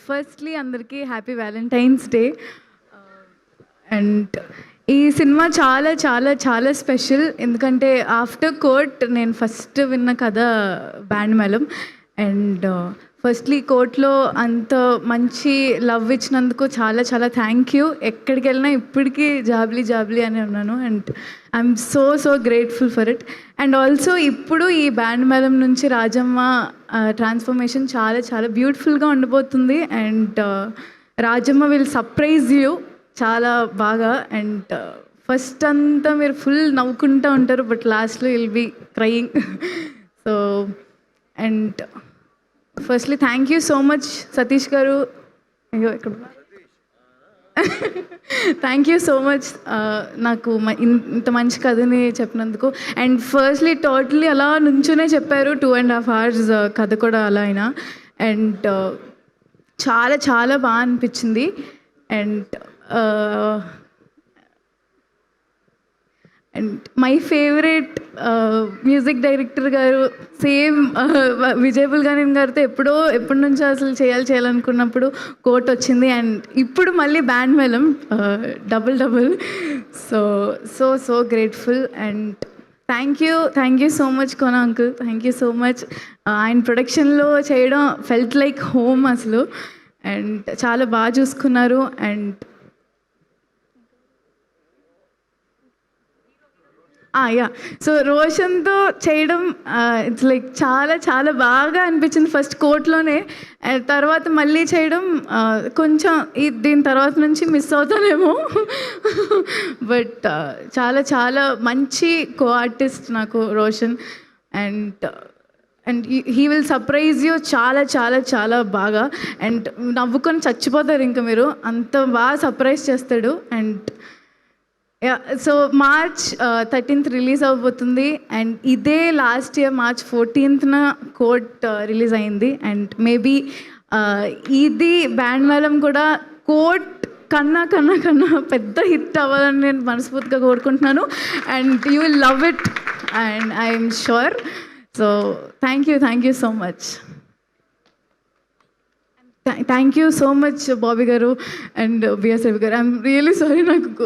Firstly అందరికీ happy Valentine's day. And ఈ cinema చాలా చాలా చాలా స్పెషల్, ఎందుకంటే ఆఫ్టర్ కోర్ట్ నేను ఫస్ట్ విన్న కథ బ్యాండ్ మేళం. అండ్ ఫస్ట్లీ కోర్ట్లో అంత మంచి లవ్ ఇచ్చినందుకు చాలా చాలా థ్యాంక్ యూ. ఎక్కడికి వెళ్ళినా ఇప్పటికీ జాబ్లీ జాబ్లీ అని ఉన్నాను. And I'm so grateful for it. And also ఇప్పుడు ఈ బ్యాండ్ మేళం నుంచి రాజమ్మ ట్రాన్స్ఫర్మేషన్ చాలా చాలా బ్యూటిఫుల్గా ఉండబోతుంది. And Rajamma will surprise you చాలా బాగా. అండ్ ఫస్ట్ అంతా మీరు ఫుల్ నవ్వుకుంటూ ఉంటారు, బట్ లాస్ట్లో will be crying. So and firstly thank you so much Satish గారు. అయ్యో ఇక్కడ థ్యాంక్ యూ సో మచ్ నాకు ఇంత మంచి కథని చెప్పినందుకు. అండ్ ఫస్ట్లీ టోటలీ అలా నుంచునే చెప్పారు 2.5 hours కథ కూడా అలా అయినా. అండ్ చాలా చాలా బాగా అనిపించింది. And and my favourite music director గారు, సేమ్ విజయ్ బుల్గనేని గారితో ఎప్పటి నుంచో అసలు చేయాలనుకున్నప్పుడు కోట్ వచ్చింది. అండ్ ఇప్పుడు మళ్ళీ Band Melam double. So grateful. And thank you so much Kona uncle, thank you so much. ఆయన ప్రొడక్షన్లో చేయడం ఫెల్ట్ లైక్ హోమ్ అసలు. అండ్ చాలా బాగా చూసుకున్నారు. అండ్ యా, సో రోషన్తో చేయడం ఇట్స్ లైక్ చాలా చాలా బాగా అనిపించింది ఫస్ట్ కోర్ట్లోనే. తర్వాత మళ్ళీ చేయడం కొంచెం దీని తర్వాత నుంచి మిస్ అవుతానేమో. బట్ చాలా చాలా మంచి కో ఆర్టిస్ట్ నాకు Roshan. And he will surprise you చాలా చాలా చాలా బాగా. అండ్ నవ్వుకొని చచ్చిపోతారు ఇంకా మీరు, అంత బాగా సర్ప్రైజ్ చేస్తాడు. And so March 13th release అవబోతుంది. అండ్ ఇదే last year March 14th Court release అయింది. అండ్ మేబీ ఇది బ్యాండ్ మేళం కూడా కోర్ట్ కన్నా పెద్ద హిట్ అవ్వాలని నేను మనస్ఫూర్తిగా కోరుకుంటున్నాను. And you will love it and I'm sure. So thank you so much. Thank you so much Bobby గారు అండ్ బిఎస్ రవి గారు. ఐఎమ్ రియలీ సారీ, నాకు